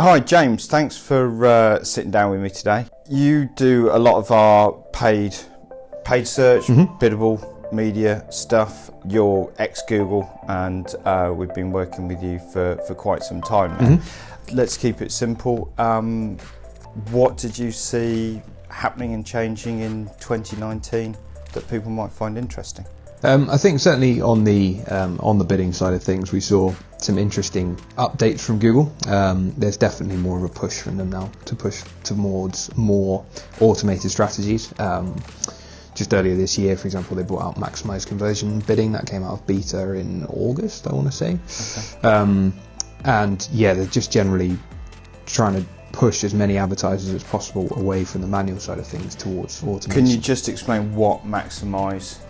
Hi James, thanks for sitting down with me today. You do a lot of our paid search, biddable media stuff. You're ex-Google and we've been working with you for quite some time now. Let's keep it simple. What did you see happening and changing in 2019 that people might find interesting? I think certainly on the bidding side of things, we saw some interesting updates from Google. There's definitely more of a push from them now to push towards more automated strategies. Just earlier this year, for example, they brought out maximized conversion bidding that came out of beta in August, I want to say. Okay. And yeah, they're just generally trying to push as many advertisers as possible away from the manual side of things towards automation. Can you just explain what maximize?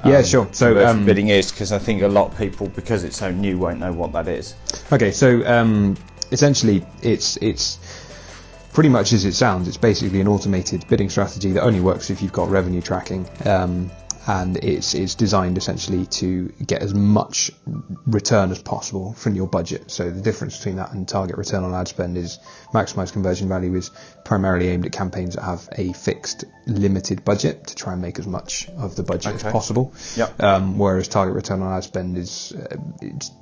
Yeah, sure. So bidding is, because I think a lot of people, because it's so new, won't know what that is. Okay, so essentially it's pretty much as it sounds. It's basically an automated bidding strategy that only works if you've got revenue tracking, and it's designed essentially to get as much return as possible from your budget. So the difference between that and target return on ad spend is maximized conversion value is primarily aimed at campaigns that have a fixed limited budget to try and make as much of the budget as possible. Yep. Whereas target return on ad spend is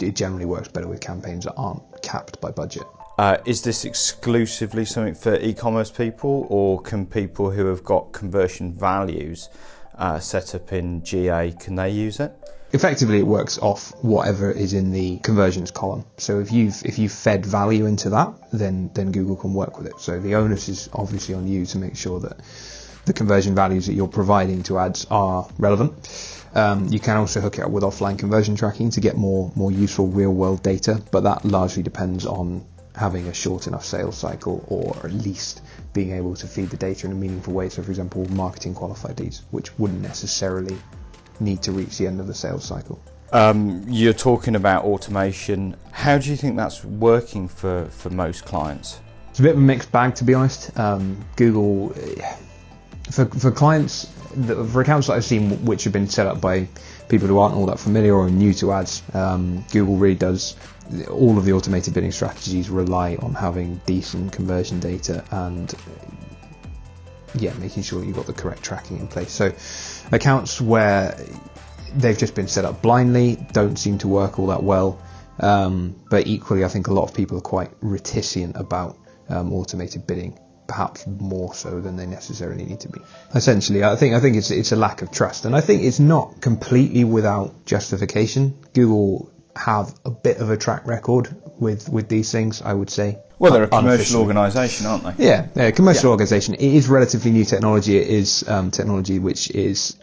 it generally works better with campaigns that aren't capped by budget. Is this exclusively something for e-commerce people, or can people who have got conversion values set up in GA, can they use it? Effectively, it works off whatever is in the conversions column. So if you've fed value into that, then Google can work with it. So the onus is obviously on you to make sure that the conversion values that you're providing to ads are relevant. You can also hook it up with offline conversion tracking to get more useful real world data, but that largely depends on having a short enough sales cycle, or at least being able to feed the data in a meaningful way. So for example, marketing qualified leads, which wouldn't necessarily need to reach the end of the sales cycle. You're talking about automation. How do you think that's working for most clients? It's a bit of a mixed bag, to be honest. Google, for clients, for accounts that I've seen which have been set up by people who aren't all that familiar or new to ads, Google really does, all of the automated bidding strategies rely on having decent conversion data and making sure you've got the correct tracking in place. So accounts where they've just been set up blindly don't seem to work all that well, but equally I think a lot of people are quite reticent about automated bidding, perhaps more so than they necessarily need to be. Essentially, I think it's a lack of trust, and I think it's not completely without justification. Google have a bit of a track record with these things, I would say. Well, they're a commercial organisation, aren't they? Yeah, commercial organisation. It is relatively new technology. It is technology which is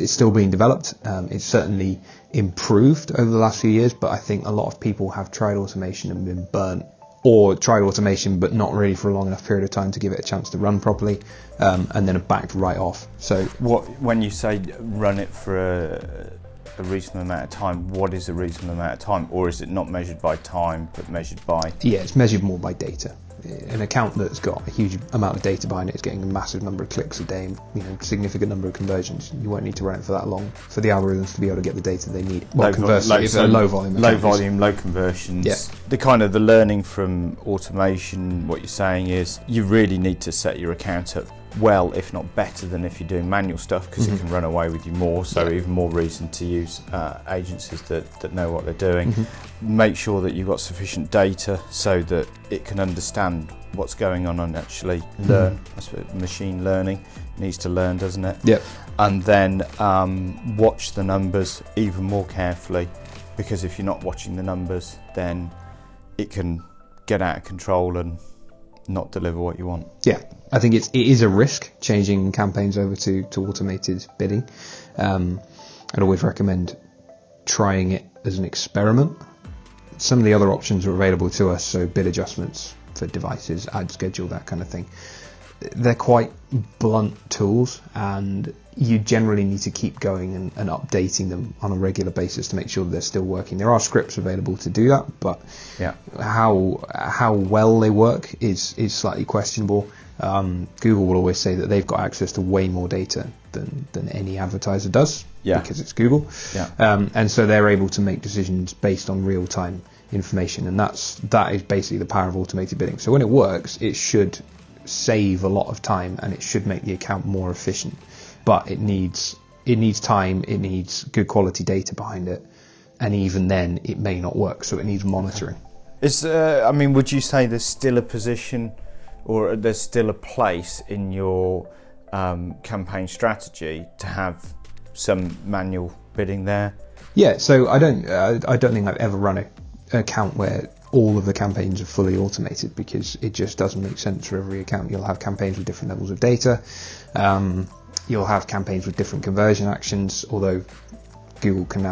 still being developed. It's certainly improved over the last few years, but I think a lot of people have tried automation and been burnt, or tried automation but not really for a long enough period of time to give it a chance to run properly, and then are backed right off. So when you say run it for a reasonable amount of time, what is a reasonable amount of time? Or is it not measured by time but measured by? Yeah, it's measured more by data. An account that's got a huge amount of data behind it is getting a massive number of clicks a day, significant number of conversions. You won't need to run it for that long for the algorithms to be able to get the data they need. Well, conversely, if a low volume, low conversions. Yeah. The learning from automation, what you're saying is you really need to set your account up well, if not better than if you're doing manual stuff, because it can run away with you more. So even more reason to use agencies that know what they're doing. Make sure that you've got sufficient data so that it can understand what's going on and actually learn. That's what machine learning needs to learn, doesn't it? Yep. And then watch the numbers even more carefully, because if you're not watching the numbers, then it can get out of control and not deliver what you want. Yeah, I think it is a risk changing campaigns over to automated bidding. I'd always recommend trying it as an experiment. Some of the other options are available to us, so bid adjustments for devices, ad schedule, that kind of thing. They're quite blunt tools, and you generally need to keep going and updating them on a regular basis to make sure that they're still working. There are scripts available to do that, but how well they work is slightly questionable. Google will always say that they've got access to way more data than any advertiser does, because it's Google. And so they're able to make decisions based on real-time information, and that is basically the power of automated bidding. So when it works, it should save a lot of time and it should make the account more efficient, but it needs time, it needs good quality data behind it, and even then it may not work, so it needs monitoring. Would you say there's still a position, or there's still a place in your campaign strategy to have some manual bidding there? Yeah, so I don't think I've ever run an account where all of the campaigns are fully automated, because it just doesn't make sense for every account. You'll have campaigns with different levels of data. You'll have campaigns with different conversion actions, although Google can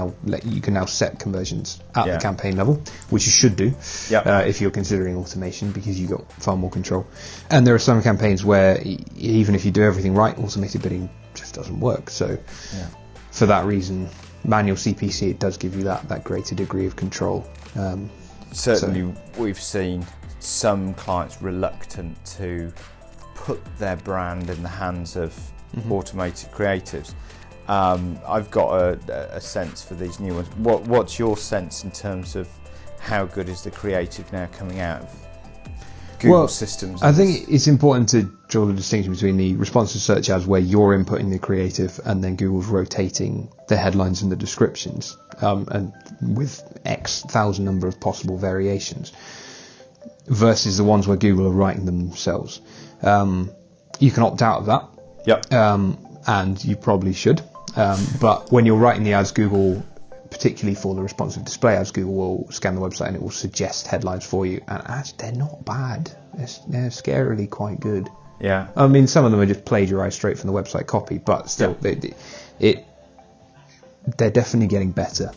now set conversions at the campaign level, which you should do if you're considering automation, because you've got far more control. And there are some campaigns where even if you do everything right, automated bidding just doesn't work. So for that reason, manual CPC, it does give you that greater degree of control. Certainly, we've seen some clients reluctant to put their brand in the hands of automated creatives. I've got a sense for these new ones. What's your sense in terms of how good is the creative now coming out of Google systems? I think it's important to draw the distinction between the responsive search ads, where you're inputting the creative and then Google's rotating the headlines and the descriptions, and with X thousand number of possible variations, versus the ones where Google are writing them themselves. You can opt out of that. And you probably should. But when you're writing the ads, Google, particularly for the responsive display ads, Google will scan the website and it will suggest headlines for you. And actually, they're not bad. They're scarily quite good. Yeah. I mean, some of them are just plagiarized straight from the website copy, but still, they're definitely getting better.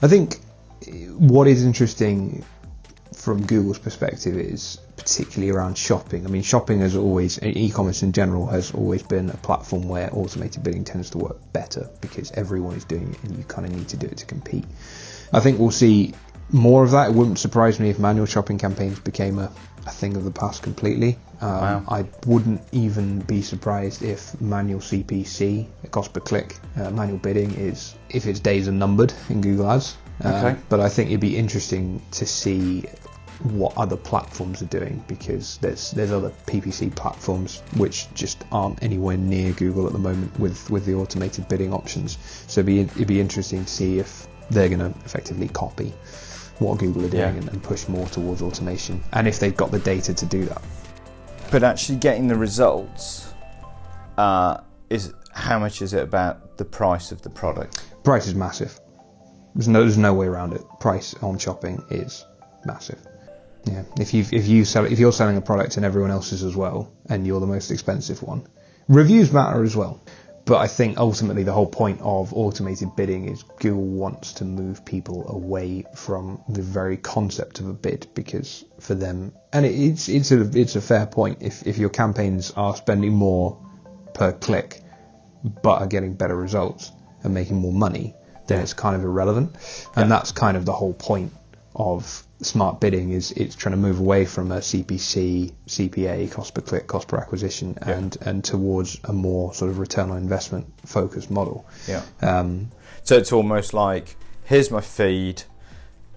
I think what is interesting from Google's perspective is particularly around shopping. I mean, shopping has always, e-commerce in general, has always been a platform where automated bidding tends to work better, because everyone is doing it and you kind of need to do it to compete. I think we'll see more of that. It wouldn't surprise me if manual shopping campaigns became a thing of the past completely. Wow. I wouldn't even be surprised if manual CPC, cost per click, manual bidding, if its days are numbered in Google Ads. But I think it'd be interesting to see what other platforms are doing, because there's other PPC platforms which just aren't anywhere near Google at the moment with the automated bidding options. So it'd be interesting to see if they're going to effectively copy what Google are doing and push more towards automation, and if they've got the data to do that. But actually getting the results, is how much is it about the price of the product? Price is massive. There's no way around it. Price on shopping is massive. Yeah, if you're selling a product and everyone else is as well, and you're the most expensive one, reviews matter as well. But I think ultimately the whole point of automated bidding is Google wants to move people away from the very concept of a bid, because for them, and it's a fair point, if your campaigns are spending more per click but are getting better results and making more money, then it's kind of irrelevant. And that's kind of the whole point of smart bidding, is it's trying to move away from a CPC, CPA, cost per click, cost per acquisition, and towards a more sort of return on investment focused model. So it's almost like, here's my feed,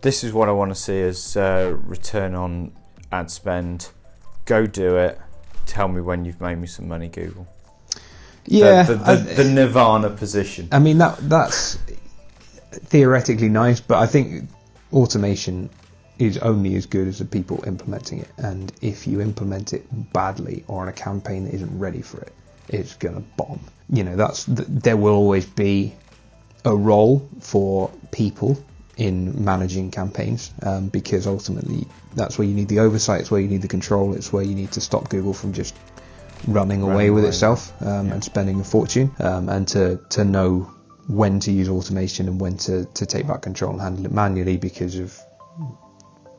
this is what I want to see as return on ad spend, go do it, tell me when you've made me some money, Google. The nirvana position. I mean, that's theoretically nice, but I think automation is only as good as the people implementing it, and if you implement it badly or on a campaign that isn't ready for it, it's gonna bomb. There will always be a role for people in managing campaigns, because ultimately that's where you need the oversight, it's where you need the control, it's where you need to stop Google from just running away with itself and spending a fortune, and to know when to use automation and when to take back control and handle it manually, because of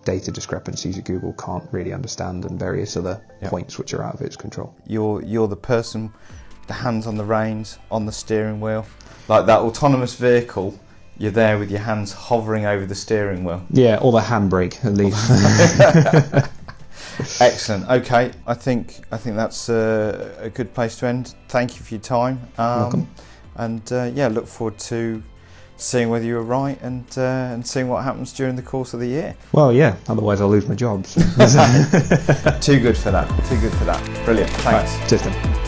data discrepancies that Google can't really understand, and various other points which are out of its control. You're the person, the hands on the reins, on the steering wheel, like that autonomous vehicle. You're there with your hands hovering over the steering wheel. Yeah, or the handbrake at least. Excellent. Okay, I think that's a good place to end. Thank you for your time. Welcome. And look forward to seeing whether you were right and seeing what happens during the course of the year. Well, yeah, otherwise I'll lose my job. So. Too good for that. Too good for that. Brilliant. Thanks. Right, cheers then.